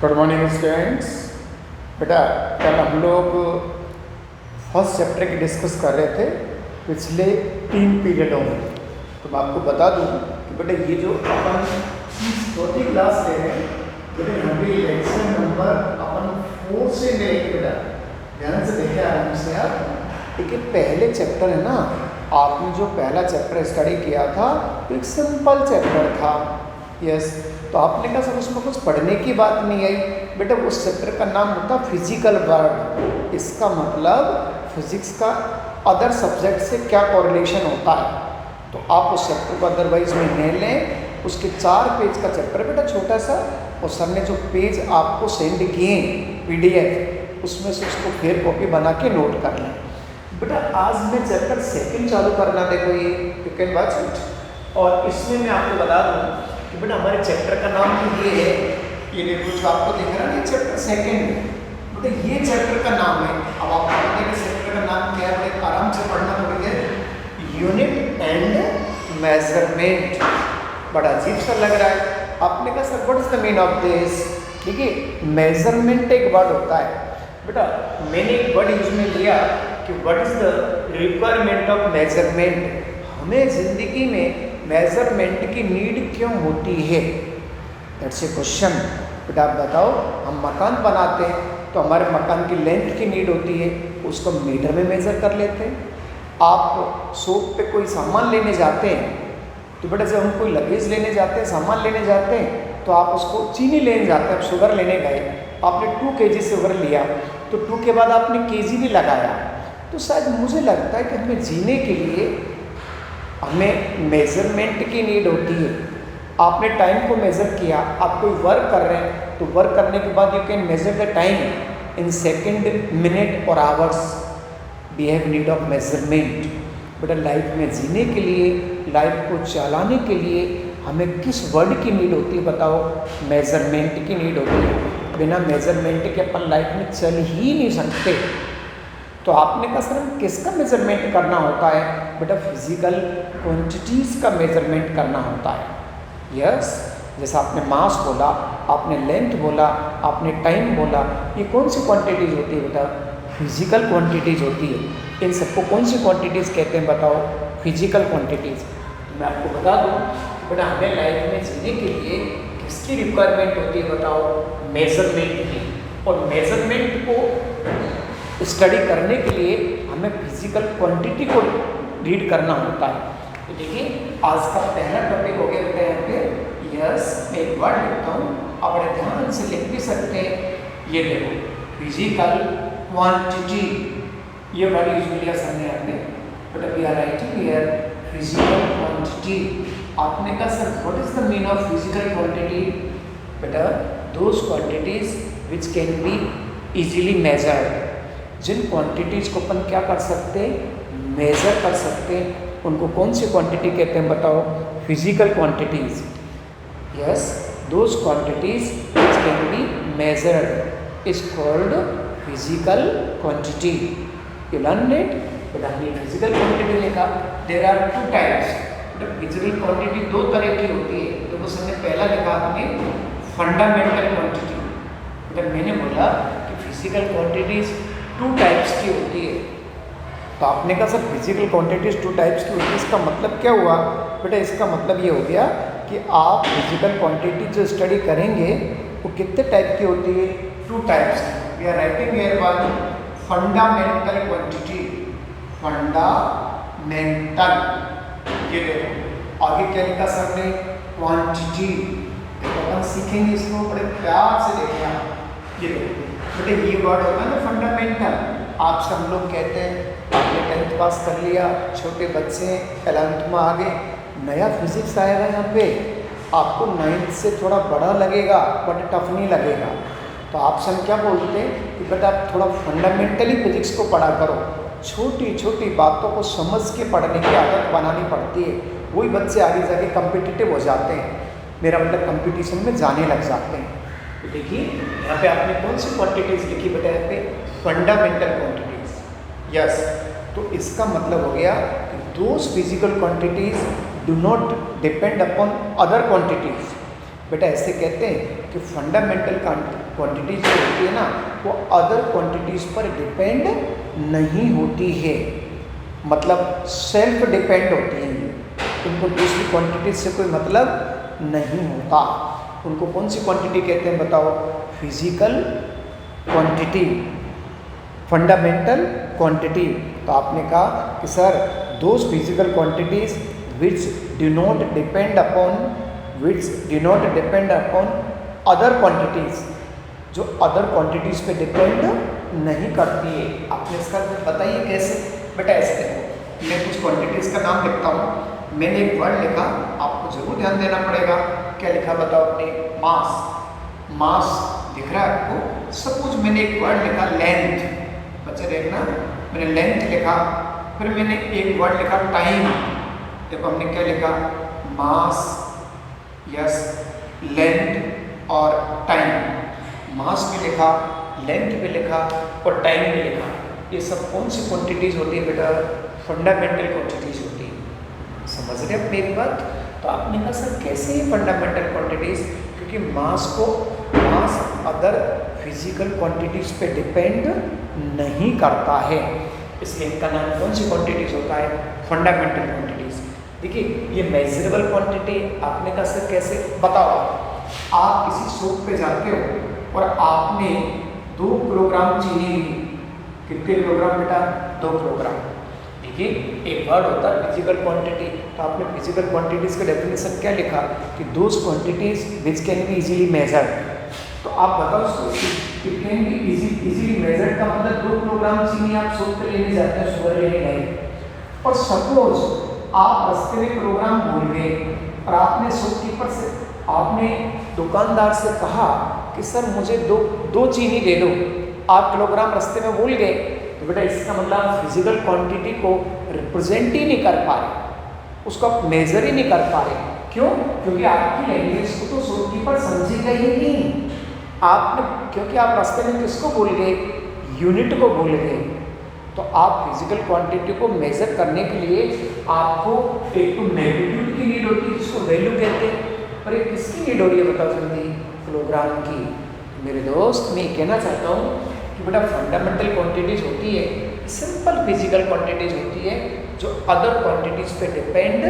Good morning students. बेटा कल हम लोग फर्स्ट चैप्टर की डिस्कस कर रहे थे पिछले 3 पीरियडों में। तो मैं आपको बता दूं कि बेटा ये जो अपन चौथी क्लास ले रहे हैं बेटा यहाँ पे लेक्चर नंबर अपन 4 से लेंगे। बेटा ध्यान से देखें आराम से आप। देखिए पहले चैप्टर है ना, आपने जो पहला चैप्टर स्टडी किया था तो एक सिंपल चैप्टर था। यस, तो आपने कहा सर उसमें कुछ पढ़ने की बात नहीं आई। बेटा उस चैप्टर का नाम होता फिजिकल वर्ल्ड। इसका मतलब फिजिक्स का अदर सब्जेक्ट से क्या कोरिलेशन होता है। तो आप उस चैप्टर को अदरवाइज में ले लें। उसके 4 पेज का चैप्टर बेटा छोटा सा, और सर ने जो पेज आपको सेंड किए PDF उसमें से उसको फिर कॉपी बना के नोट कर लें। बेटा आज मैं चैप्टर 2 चालू करना, देखो ये यू कैन वॉच इट। और इसमें मैं आपको बता दूँ कि बेटा हमारे चैप्टर का नाम तो ये है, ये देखो जो आपको दिख रहा है ना चैप्टर 2। बेटा ये चैप्टर का नाम है। अब आप बताते हैं चैप्टर का नाम क्या है, बड़े आराम से पढ़ना पड़ेगा। Unit and measurement. बड़ा अजीब सा लग रहा है। आपने कहा sir what is the mean of this. देखिए मेजरमेंट एक वर्ड होता है बेटा, मैंने एक वर्ड यूज में लिया कि what is the requirement of measurement. हमें जिंदगी में मेजरमेंट की नीड क्यों होती है, दैट्स ए क्वेश्चन। बेटा आप बताओ, हम मकान बनाते हैं तो हमारे मकान की लेंथ की नीड होती है, उसको मीटर में मेज़र कर लेते हैं। आप शॉप पे कोई सामान लेने जाते हैं तो बेटा जब हम कोई लगेज लेने जाते हैं, सामान लेने जाते हैं तो आप उसको चीनी लेने जाते हैं। आप शुगर लेने गए, आपने 2 kg शुगर लिया तो 2 के बाद आपने kg भी लगाया। तो शायद मुझे लगता है कि हमें जीने के लिए हमें मेजरमेंट की नीड होती है। आपने टाइम को मेज़र किया, आप कोई वर्क कर रहे हैं तो वर्क करने के बाद you can measure the time in second, minute और hours. We have need of measurement. बेटा लाइफ में जीने के लिए, लाइफ को चलाने के लिए हमें किस वर्ड की नीड होती है बताओ। मेजरमेंट की नीड होती है। बिना मेजरमेंट के अपन लाइफ में चल ही नहीं सकते। तो आपने कहा सर किसका मेजरमेंट करना होता है। बेटा फिजिकल क्वांटिटीज़ का मेजरमेंट करना होता है। यस, जैसे आपने मास बोला, आपने लेंथ बोला, आपने टाइम बोला, ये कौन सी क्वांटिटीज़ होती है बेटा, फिजिकल क्वांटिटीज़ होती है। इन सबको कौन सी क्वांटिटीज़ कहते हैं बताओ, फिजिकल क्वांटिटीज़। मैं आपको बता दूँ बेटा हमें लाइफ में जीने के लिए किसकी रिक्वायरमेंट होती है बताओ, मेजरमेंट की। और मेजरमेंट को स्टडी करने के लिए हमें फिजिकल क्वांटिटी को रीड करना होता है। तो देखिए आज का पहला टॉपिक हो गया बेटा यहाँ पे। यस, मैं एक वर्ड लिखता हूँ, आप बड़े ध्यान से लिख भी सकते हैं। ये देखो फिजिकल क्वांटिटी, ये वर्ड यूज लिया सर ने आपने। But we are writing here physical quantity. आपने कहा sir what is the mean of physical quantity. बेटा those quantities which can be easily measured. जिन क्वांटिटीज़ को अपन क्या कर सकते हैं, मेज़र कर सकते हैं, उनको कौन सी क्वांटिटी कहते हैं बताओ, physical quantities. Yes, those quantities which can be measured is called physical quantity. You learn it. बेटा हमने फिजिकल क्वांटिटी लिखा। There are 2 types. Physical quantity 2 तरह की होती है। तो बस हमने पहला लिखा आपने फंडामेंटल क्वांटिटी। बेटा मैंने बोला कि फिजिकल क्वांटिटीज़ 2 टाइप्स की होती है। तो आपने कहा सर फिजिकल क्वांटिटीज़ 2 टाइप्स की होती है, इसका मतलब क्या हुआ। बेटा इसका मतलब ये हो गया कि आप फिजिकल क्वांटिटी जो स्टडी करेंगे वो कितने टाइप की होती है, 2 टाइप्स की। We are writing here one fundamental quantity. Fundamental, ये देखो आगे क्या लिखा सर ने, क्वांटिटी। देखो अपन सीखेंगे इसको बड़े प्यार से देखना। ये देखो बेटे ये वर्ड होता है ना फंडामेंटल। आपसे हम लोग कहते हैं आपने 10th पास कर लिया, छोटे बच्चे 11th में आ गए, नया फिजिक्स आएगा यहाँ पे, आपको 9th से थोड़ा बड़ा लगेगा बट टफ नहीं लगेगा। तो आपसे हम क्या बोलते हैं कि बेटा आप थोड़ा फंडामेंटली फिजिक्स को पढ़ा करो। छोटी छोटी बातों को समझ के पढ़ने की आदत बनानी पड़ती है। वही बच्चे आगे जाके कम्पिटिटिव हो जाते हैं, मेरा मतलब कंपटीशन में जाने लग जाते हैं। तो देखिए यहाँ पे आपने कौन सी क्वांटिटीज़ लिखी बेटा, यहाँ पे फंडामेंटल क्वांटिटीज़। यस, तो इसका मतलब हो गया कि those physical quantities do not depend upon other quantities. बेटा ऐसे कहते हैं कि फंडामेंटल क्वांटिटी जो होती है ना वो अदर क्वांटिटीज़ पर डिपेंड नहीं होती है, मतलब सेल्फ डिपेंड होती है। उनको दूसरी क्वांटिटी से कोई मतलब नहीं होता। उनको कौन सी क्वांटिटी कहते हैं बताओ? Physical quantity, fundamental quantity. तो आपने कहा कि sir those physical quantities which do not depend upon other quantities, जो अदर क्वांटिटीज पे डिपेंड नहीं करती है। आपने इसका बताइए कैसे? बेटा ऐसे देखो, मैं कुछ क्वांटिटीज का नाम लिखता हूँ, मैंने एक वर्ड लिखा, आपको जरूर ध्यान देना पड़ेगा। क्या लिखा बताओ आपने? मास। मास दिख रहा है आपको? सपोज मैंने एक वर्ड लिखा लेंथ, बच्चे देखना, मैंने लेंथ लिखा, फिर मैंने एक वर्ड लिखा टाइम। देखो हमने क्या लिखा? मास, यस, लेंथ और टाइम। मास भी लिखा, लेंथ भी लिखा और टाइम भी लिखा। ये सब कौन सी क्वांटिटीज होती है बेटा? फंडामेंटल क्वांटिटीज होती है। समझ रहे हैं मेरी बात? तो आपने कहा सर कैसे ये फंडामेंटल क्वांटिटीज? क्योंकि मास अदर फिजिकल क्वांटिटीज पे डिपेंड नहीं करता है, इसलिए इनका नाम कौन सी क्वांटिटीज होता है? Fundamental quantities. देखिए ये मेजरेबल क्वांटिटी, आपने कहा सर कैसे? बताओ, आप किसी शॉप पे जाते हो और आपने 2 किलोग्राम चीनी ली। कितने किलोग्राम बेटा? 2 किलोग्राम। देखिए एक वर्ड होता है फिजिकल क्वांटिटी, तो आपने फिजिकल क्वांटिटीज का डेफिनेशन क्या लिखा? कि those quantities which can be easily measured. तो आप बताओ it can be easily measured का मतलब 2 किलोग्राम चीनी आप शॉप पे लेने जाते हैं, शुगर लेने गए, और सपोज आप रास्ते में किलोग्राम भूल गए और आपने शॉपकीपर से, आपने दुकानदार से कहा कि सर मुझे दो चीनी दे दो, आप किलोग्राम रास्ते में भूल गए, तो बेटा इसका मतलब आप फिजिकल क्वांटिटी को रिप्रेजेंट ही नहीं कर पा रहे, उसको आप मेजर ही नहीं कर पा रहे। क्यों? क्योंकि आपकी लैंग्वेज को तो शॉपकीपर समझेगा ही नहीं। आपने, क्योंकि आप रास्ते में किसको भूल गए? यूनिट को भूल गए। तो आप फिजिकल क्वांटिटी को मेजर करने के लिए आपको एक तो मैग्नीट्यूड की नीड होती है, जिसको वैल्यू कहते हैं, और एक किसकी नीड हो रही है बताओ जल्दी? किलोग्राम की। मेरे दोस्त मैं कहना चाहता हूँ कि बेटा फंडामेंटल क्वांटिटीज होती है, सिंपल फिजिकल क्वांटिटीज होती है जो अदर क्वांटिटीज पे डिपेंड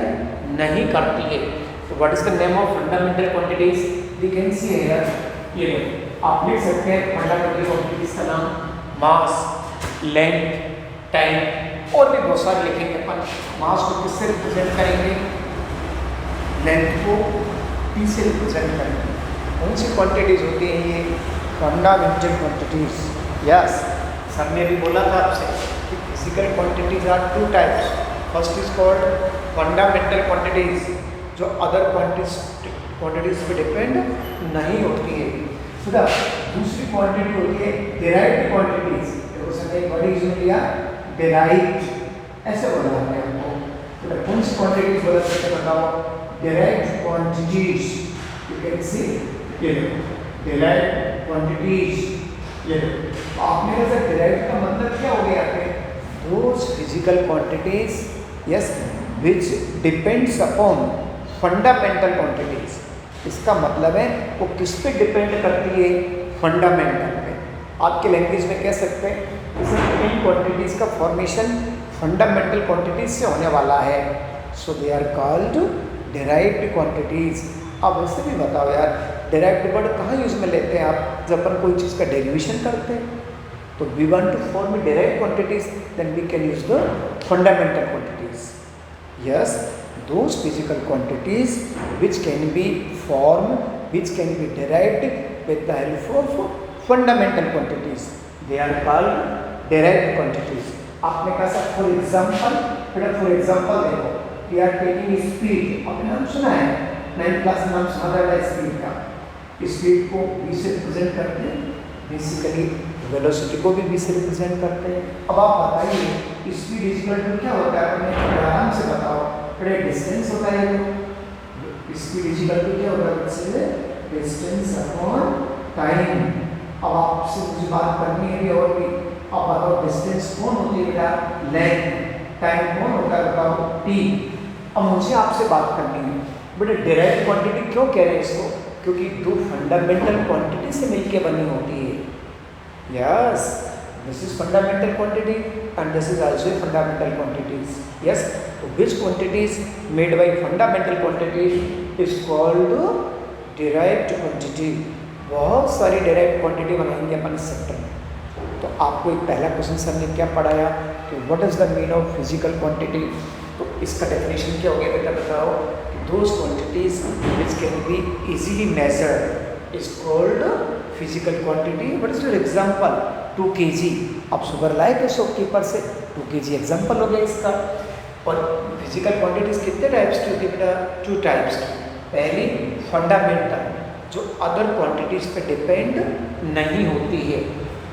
नहीं करती है। तो what is the name of fundamental quantities? We can see here, ये आप लिख सकते हैं फंडामेंटल क्वांटिटीज का नाम, मास, लेंथ, टाइम, और भी बहुत सारे लिखेंगे अपन। मास को किससे रिप्रेजेंट करेंगे? लेंथ को टी से रिप्रेजेंट करेंगे। कौन सी क्वांटिटीज होती हैं ये? Fundamental quantities. यस, सर ने भी बोला था आपसे कि physical quantities are 2 types. First is called fundamental quantities, जो अदर क्वांटिटीज पे डिपेंड नहीं होती है। दूसरी क्वांटिटी होती है डेराइव्ड क्वांटिटीज। देखो सर एक वर्ड यूज लिया, डेराइव्ड, ऐसे बोला हमने आपको। तो कौन सी क्वांटिटीज बोला सकते बताओ? Derived quantities. You can see ये डेराइव्ड क्वांटिटीज। ये आपने कहा डेराइव्ड का मतलब क्या हो गया? Those physical quantities, yes, which depends upon fundamental quantities. इसका मतलब है वो किस पे डिपेंड करती है? फंडामेंटल पे। आपके लैंग्वेज में कह सकते हैं इन क्वांटिटीज का फॉर्मेशन फंडामेंटल क्वांटिटीज से होने वाला है, so they are called derived quantities. अब वैसे भी बताओ यार, डेराइव्ड वर्ड कहाँ यूज में लेते हैं आप? जब अपन कोई चीज़ का डेरिवेशन करते हैं, तो we want to form derived quantities, then we can use the fundamental quantities. Yes, those physical quantities which can be formed, which can be derived with the help of fundamental quantities, they are called derived quantities. आपने कहा sir for example, बेटा for example देखो, we are taking speed. आपने नाम सुना है, 9th class में नाम सुना था स्पीड का। स्पीड को v से रिप्रेजेंट करते हैं, बेसिकली वेलोसिटी को भी v से रिप्रेजेंट करते हैं। अब आप बताइए स्पीड इक्वल टू क्या होता है? अपने आराम से बताओ। बड़े डिस्टेंस होता है, स्पीड इक्वल टू क्या होता है? Distance upon time. अब आपसे मुझे बात करनी है और भी। अब बताओ डिस्टेंस कौन होती है बेटा? लेंथ। टाइम कौन होता है बताओ? t। अब मुझे आपसे बात करनी है बेटा, डेराइव्ड क्वांटिटी क्यों कह रहे हैं इसको? क्योंकि दो फंडामेंटल क्वांटिटी से मिलके बनी होती है। Yes, this is fundamental quantity and this is also fundamental quantities. Yes, तो which quantities made by fundamental quantity is called derived quantity. बहुत सारी डिराइव्ड क्वांटिटी बनाएंगे अपन इस चैप्टर में। तो आपको एक पहला क्वेश्चन सर ने क्या पढ़ाया कि what is the mean of physical quantity. तो इसका डेफिनेशन क्या हो गया बेटा, बताओ कि those quantities which can be easily measured is called physical quantity. What is your example, 2 kg। आप शुगर लाए थे शॉपकीपर से, 2 kg एग्जांपल हो गया इसका। और फिजिकल क्वांटिटीज कितने टाइप्स की होती है बेटा, 2 टाइप्स की। पहली फंडामेंटल, जो अदर क्वांटिटीज पे डिपेंड नहीं होती है।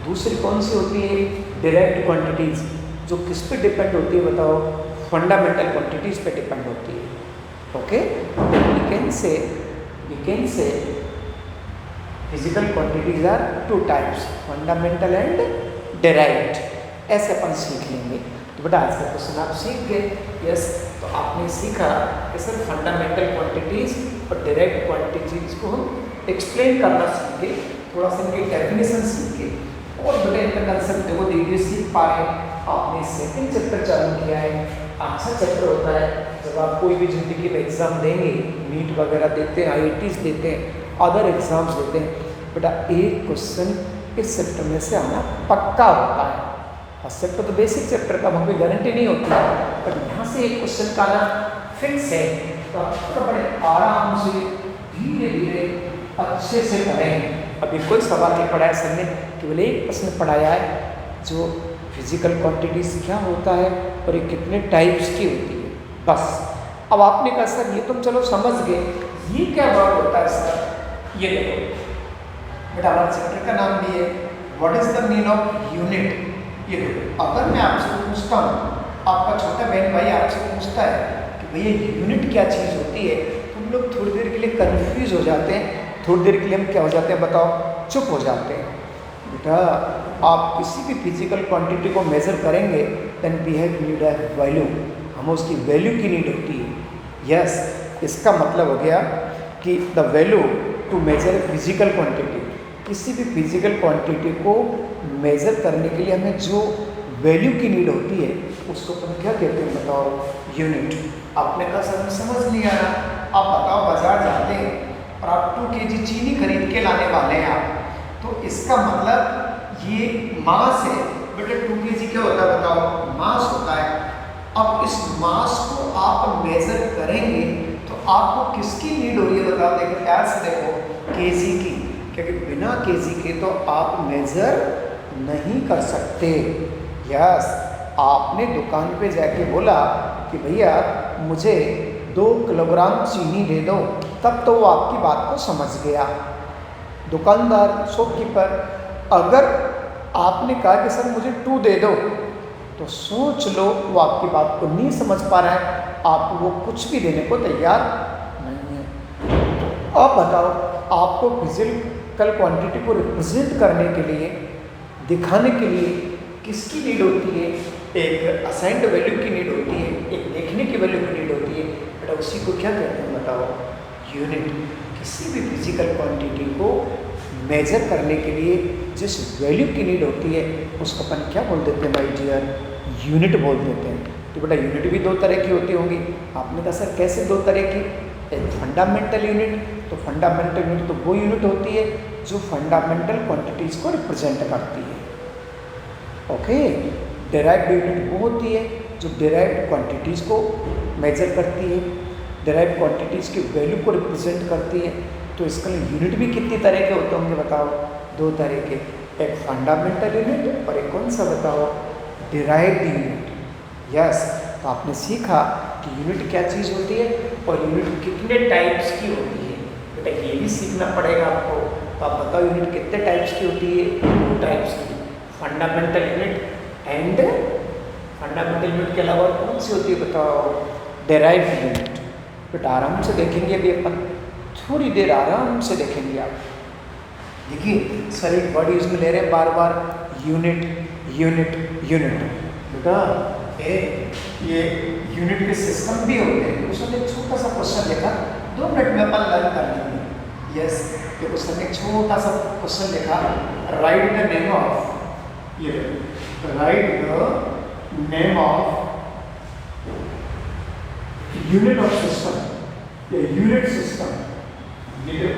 दूसरी कौन सी होती है, डायरेक्ट क्वांटिटीज, जो किस पे डिपेंड होती है बताओ, फंडामेंटल क्वांटिटीज पे डिपेंड होती है। Okay, we can say physical quantities are 2 types, fundamental and direct. ऐसे अपन सीख लेंगे। तो बेटा आज का क्वेश्चन आप सीख गए। यस, तो आपने सीखा कि सर फंडामेंटल क्वांटिटीज और डायरेक्ट क्वांटिटीज को हम एक्सप्लेन करना सीखे, थोड़ा सा इनकी डेफिनेशन सीखे, और बेटा इनका कंसेप्ट देखो धीरे सीख पा रहे हैं। आपने सेकंड चैप्टर चालू किया है, अच्छा चैप्टर होता है। जब आप कोई भी जिंदगी में एग्जाम देंगे, नीट वगैरह देते हैं, IITs देते हैं, अदर एग्जाम्स देते हैं, बेटा एक क्वेश्चन इस चैप्टर में से आना पक्का होता है। फर्स्ट चैप्टर तो बेसिक चैप्टर का वहाँ कोई गारंटी नहीं होती है, बट यहाँ से एक क्वेश्चन का आना फिक्स है। तो आप बड़े आराम से धीरे धीरे अच्छे से पढ़ें। अभी कोई सवाल नहीं पढ़ाया सर ने, केवल एक प्रश्न पढ़ाया है, जो फिजिकल क्वांटिटीज क्या होता है और ये कितने टाइप्स की होती है, बस। अब आपने कहा सर ये तुम चलो समझ गए, ये क्या वर्ड होता है सर, ये देखो बेटा हमारे चैप्टर का नाम भी है what is the mean of unit. ये देखो, अगर मैं आपसे पूछता हूँ, आपका छोटा बहन भाई आपसे पूछता है कि भैया यूनिट क्या चीज़ होती है, तो हम लोग थोड़ी देर के लिए कंफ्यूज हो जाते हैं, थोड़ी देर के लिए हम क्या हो जाते हैं बताओ, चुप हो जाते हैं। बेटा आप किसी भी फिजिकल क्वांटिटी को मेज़र करेंगे, then we have need a value, हमें उसकी वैल्यू की नीड होती है। यस, इसका मतलब हो गया कि the value to measure physical quantity, किसी भी फिजिकल क्वांटिटी को मेज़र करने के लिए हमें जो वैल्यू की नीड होती है उसको अपन क्या कहते हैं बताओ, यूनिट। आपने कहा सर समझ नहीं आ रहा, आप बताओ बाजार जाते हैं और आप 2 kg चीनी खरीद के लाने वाले हैं आप, तो इसका मतलब ये मास है। बेटा 2 kg क्या होता है बताओ, मास होता है। अब इस मास को आप मेज़र करेंगे तो आपको किसकी नीड हो रही है बताओ, देखो प्यार से देखो, केजी की, क्योंकि बिना केजी के तो आप मेज़र नहीं कर सकते। यस, आपने दुकान पे जाके बोला कि भैया मुझे 2 किलोग्राम चीनी दे दो, तब तो वो आपकी बात को समझ गया। दुकानदार शॉपकीपर, अगर आपने कहा कि सर मुझे 2 दे दो, तो सोच लो वो आपकी बात को नहीं समझ पा रहा है, आपको वो कुछ भी देने को तैयार नहीं है। अब बताओ, आपको फिजिकल क्वांटिटी को रिप्रेजेंट करने के लिए, दिखाने के लिए किसकी नीड होती है, एक असाइंड वैल्यू की नीड होती है, एक देखने की वैल्यू की नीड होती है। बेटा उसी को क्या कहते हैं बताओ, यूनिट। किसी भी फिजिकल क्वांटिटी को मेजर करने के लिए जिस वैल्यू की नीड होती है उसको अपन क्या बोल देते हैं माय डियर, यूनिट बोल देते हैं। तो बेटा यूनिट भी 2 तरह की होती होंगी। आपने कहा सर कैसे 2 तरह की, एक फंडामेंटल यूनिट, तो फंडामेंटल यूनिट तो वो यूनिट होती है जो फंडामेंटल क्वांटिटीज़ को रिप्रेजेंट करती है। ओके, डिराइव्ड यूनिट वो होती है जो डिराइव्ड क्वांटिटीज़ को मेजर करती है, डिराइव्ड क्वांटिटीज़ की वैल्यू को रिप्रेजेंट करती है। तो इसके लिए यूनिट भी कितनी तरह के होते होंगे बताओ, 2 तरह के, एक फंडामेंटल यूनिट और एक कौन सा बताओ, डिराइव्ड यूनिट। यस, तो आपने सीखा कि यूनिट क्या चीज़ होती है और यूनिट कितने टाइप्स की होती है। बेटा ये भी सीखना पड़ेगा आपको। तो आप बताओ यूनिट कितने टाइप्स की होती है, 2 टाइप्स की, fundamental unit and fundamental unit के अलावा कौन सी होती है बताओ, डिराइव्ड यूनिट। बेटा आराम से देखेंगे अभी अपन, थोड़ी देर आराम से देखेंगे आप। देखिए सर एक वर्ड यूज में ले रहे हैं बार बार, यूनिट यूनिट यूनिट। बेटा ये यूनिट के सिस्टम भी होते हैं, उसमें एक छोटा सा क्वेश्चन लिखा, 2 मिनट में अपन लर्न कर लेंगे। यस, देखो सर ने छोटा सा क्वेश्चन लिखा, राइट द नेम ऑफ, ये right the name of unit of system, या यूनिट सिस्टम। ये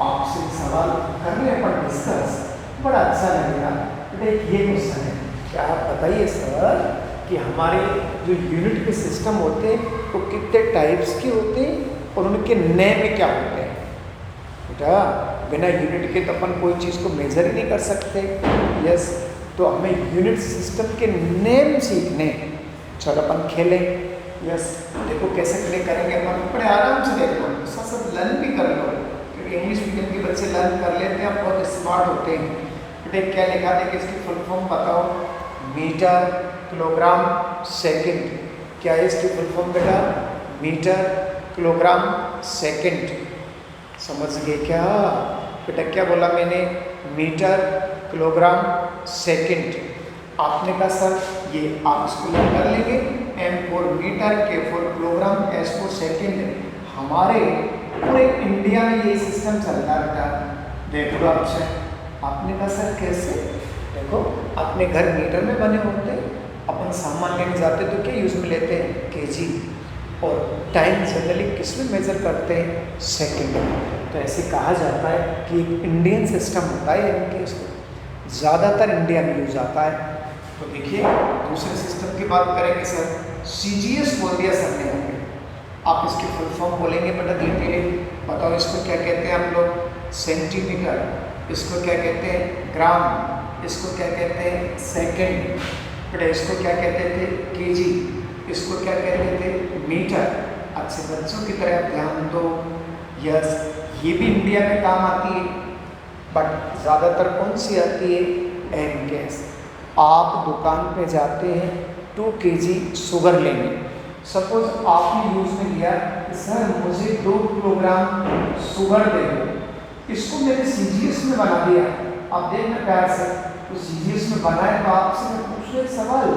आपसे सवाल कर रहे हैं पर डिस्कस, बड़ा अच्छा लगेगा। बेटा ये क्वेश्चन है, क्या आप बताइए सर कि हमारे जो यूनिट के सिस्टम होते हैं वो कितने टाइप्स के होते हैं और उनके नेम क्या होते हैं। बेटा बिना यूनिट के तो अपन कोई चीज़ को मेजर ही नहीं कर सकते। यस, तो हमें यूनिट सिस्टम के नेम सीखने। चलो अपन खेलें। यस, देखो कैसे प्ले करेंगे अपन, बड़े आराम से देख लो, साथ साथ लर्न भी कर लो, क्योंकि इंग्लिश मीडियम के बच्चे लर्न कर लेते हैं, बहुत स्मार्ट होते हैं। बेटे क्या लिखा देखिए, इसकी फुल फॉर्म बताओ। Metre, kilogram, second. क्या है इसकी फुल फॉर्म बेटा? Metre, kilogram, second. समझ गए क्या बेटा? क्या बोला मैंने? Metre, kilogram, second. आपने कहा सर ये आप इसको लर्न कर लेंगे। M for metre, K for kilogram, S for second. हमारे पूरे इंडिया में ये सिस्टम चलता है बेटा। देख लो आपसे। आपने कहा सर कैसे? देखो अपने घर मीटर में बने होते हैं, अपन सामान लेने जाते तो क्या यूज़ में लेते हैं? केजी। और टाइम जनरली किस में मेजर करते हैं? सेकंड में। तो ऐसे कहा जाता है कि एक इंडियन सिस्टम होता है, इनके ज़्यादातर इंडिया में यूज आता है। तो देखिए दूसरे सिस्टम की बात करेंगे सर, CGS बोल दिया सर ने हमें। आप इसकी फुल फॉर्म बोलेंगे बेटा धीरे धीरे। बताओ इसको क्या कहते हैं हम लोग? सेंटीमीटर। इसको क्या कहते हैं? ग्राम। इसको क्या कहते हैं? सेकंड। बेटा इसको क्या कहते थे? केजी। इसको क्या कहते थे? मीटर। अच्छे बच्चों की तरह ध्यान दो। यस, ये भी इंडिया में काम आती है, बट ज़्यादातर कौन सी आती है? NKS। आप दुकान पे जाते हैं 2 kg शुगर लेने। सपोज आपने यूज में लिया कि सर मुझे 2 किलोग्राम शुगर दे दो। इसको मैंने CGS में बना दिया। आप देखना प्यार से, तो CGS में बनाए तो आपसे मैं पूछ रहा एक सवाल,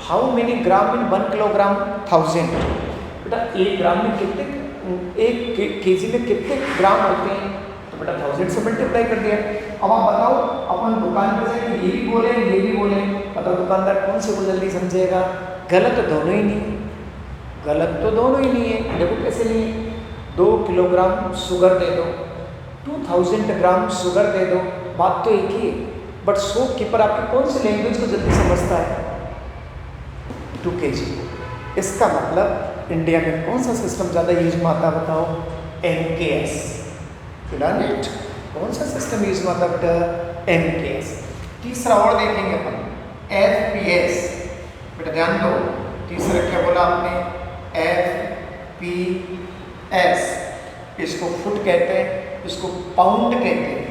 how many gram in 1 kilogram? 1000। बेटा 1 ग्राम में कितने, 1 kg में कितने ग्राम होते हैं? तो बेटा 1000 से मल्टीप्लाई कर दिया। अब आप बताओ, अपन दुकान पे जाए ये भी बोले ये भी बोले, बताओ दुकानदार कौन से को जल्दी समझेगा? गलत तो दोनों ही नहीं, गलत तो दोनों ही नहीं है। देखो कैसे नहीं है। 2 किलोग्राम शुगर दे दो, 2000 ग्राम शुगर दे दो, बात तो एक ही है। बट शॉपकीपर आपकी कौन सी लैंग्वेज को जल्दी समझता है? 2 kg। इसका मतलब इंडिया में कौन सा सिस्टम ज़्यादा यूज में आता है बताओ? NKS। फिलहाल कौन सा सिस्टम यूज में आता है बेटा? NKS। तीसरा और देखेंगे अपन, FPS। बेटा ध्यान दो, तीसरा क्या बोला आपने? FPS। इसको फुट कहते हैं, इसको पाउंड कहते हैं।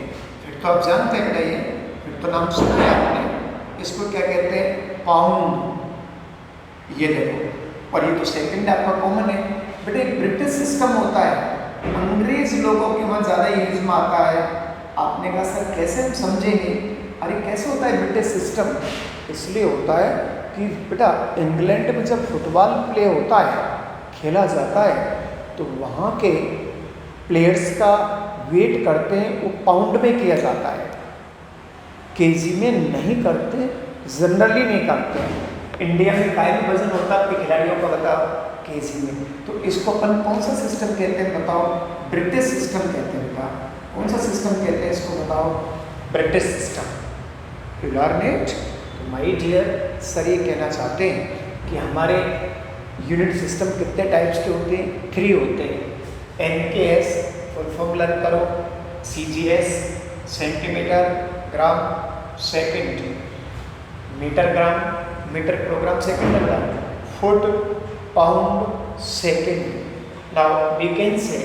फिर तो आप जानते हैं बेटा, ये फिर तो नाम सुना है आपने। इसको क्या कहते हैं? पाउंड। ये देखो, और ये तो सेकंड आपका कॉमन है। बेटा ब्रिटिश सिस्टम होता है, अंग्रेज लोगों के वहाँ ज़्यादा यूज में आता है। आपने कहा सर कैसे हम समझेंगे? अरे कैसे होता है ब्रिटिश सिस्टम? इसलिए होता है कि बेटा इंग्लैंड में जब फुटबॉल प्ले होता है, खेला जाता है, तो वहाँ के प्लेयर्स का वेट करते हैं वो पाउंड में किया जाता है, केजी में नहीं करते, जनरली नहीं करते। इंडिया में काय भी वजन होता है आपके खिलाड़ियों का बताओ? केजी में। तो इसको अपन कौन सा सिस्टम कहते हैं बताओ? ब्रिटिश सिस्टम कहते हैं बेटा। कौन सा सिस्टम कहते हैं इसको बताओ? British system. You learn it. तो माय डियर सर ये कहना चाहते हैं कि हमारे यूनिट सिस्टम कितने टाइप्स के होते हैं? 3 होते हैं। NKS फुल फॉर्म लर्न करो। CGS centimetre, gram, second. Metre, gram, metre, kilogram, second, foot, pound, second. Now we can say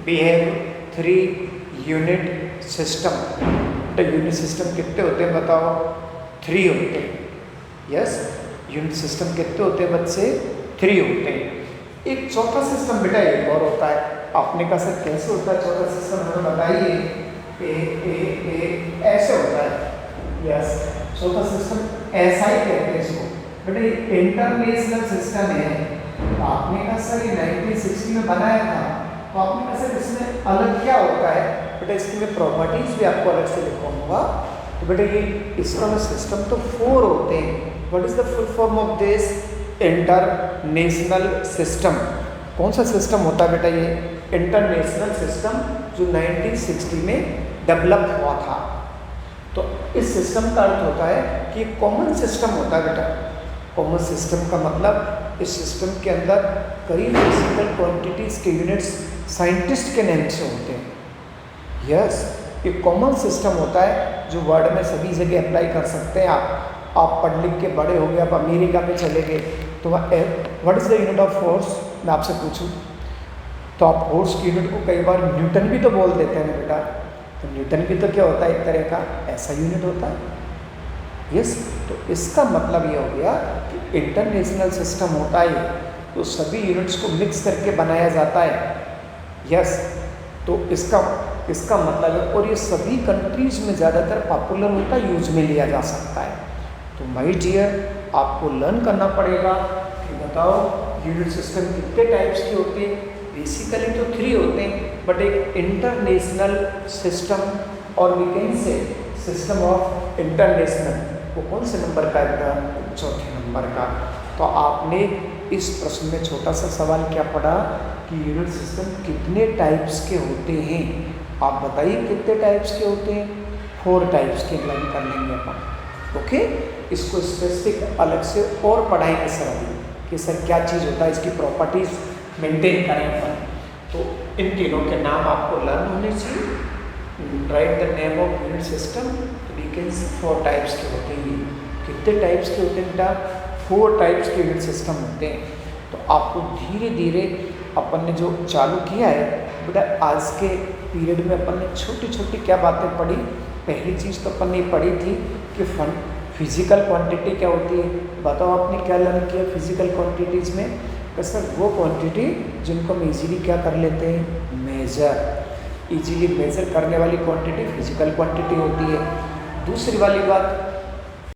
we have 3 unit system. तो यूनिट सिस्टम कितने होते हैं बताओ? 3 होते हैं। यस, यूनिट सिस्टम कितने होते हैं बच्चे? 3 होते हैं। एक चौथा सिस्टम बेटा एक और होता है। आपने कहा सर कैसे होता है चौथा सिस्टम? हमें बताइए। ऐसे होता है। यस, चौथा सिस्टम ऐसा ही कहते हैं इसको। बेटा ये इंटरनेशनल सिस्टम है। तो आपने कहा सर ये 1960 में बनाया था, तो आपने कहा सर इसमें अलग क्या होता है? बेटा इसकी मैं प्रॉपर्टीज भी आपको अलग से लिखवाऊंगा। तो बेटा ये इसका में सिस्टम तो 4 होते हैं। What is the full form of this? International system. कौन सा सिस्टम होता है बेटा? ये इंटरनेशनल सिस्टम जो 1960 में डेवलप हुआ था। तो इस सिस्टम का अर्थ होता है कि कॉमन सिस्टम होता है बेटा। कॉमन सिस्टम का मतलब इस सिस्टम के अंदर कई फिजिकल क्वांटिटीज के यूनिट्स साइंटिस्ट के नेम से होते हैं। यस, ये कॉमन सिस्टम होता है जो वर्ल्ड में सभी जगह अप्लाई कर सकते हैं। आप पढ़ लिख के बड़े हो गए, आप अमेरिका में चले गए तो what is the unit of force मैं आपसे पूछूं तो आप फोर्स की यूनिट को कई बार न्यूटन भी तो बोल देते हैं ना बेटा। तो न्यूटन भी तो क्या होता है? एक तरह का ऐसा यूनिट होता है। यस, तो इसका मतलब ये हो गया कि इंटरनेशनल सिस्टम होता है तो सभी यूनिट्स को मिक्स करके बनाया जाता है। यस, तो इसका मतलब है, और ये सभी कंट्रीज़ में ज़्यादातर पॉपुलर होता है, यूज में लिया जा सकता है। तो माय डियर, आपको लर्न करना पड़ेगा कि बताओ यूनिट सिस्टम कितने टाइप्स के होते हैं। बेसिकली तो 3 होते हैं, बट एक इंटरनेशनल सिस्टम और we can say system of international, वो कौन से नंबर का है? चौथे नंबर का। तो आपने इस प्रश्न में छोटा सा सवाल क्या पढ़ा कि यूनिट सिस्टम कितने टाइप्स के होते हैं। आप बताइए कितने टाइप्स के होते हैं? 4 टाइप्स के लर्न कर लेंगे अपन। ओके, इसको स्पेसिफिक अलग से और पढ़ाएंगे सर अभी कि सर क्या चीज़ होता है, इसकी प्रॉपर्टीज मेंटेन करेंगे अपन। तो इन तीनों के नाम आपको लर्न होने चाहिए। Write the name of unit system. We can 4 types के होते हैं। कितने टाइप्स के होते हैं बेटा? 4 टाइप्स के यूनिट सिस्टम होते हैं। तो आपको धीरे धीरे अपन ने जो चालू किया है बेटा, आज के पीरियड में अपन ने छोटी छोटी क्या बातें पढ़ी। पहली चीज़ तो अपन ने पढ़ी थी कि फिजिकल क्वांटिटी क्या होती है। बताओ आपने क्या लर्न किया फिजिकल क्वांटिटीज़ में? तो सर वो क्वांटिटी जिनको हम इजीली क्या कर लेते हैं? मेजर। इजीली मेजर करने वाली क्वांटिटी फिजिकल क्वांटिटी होती है। दूसरी वाली बात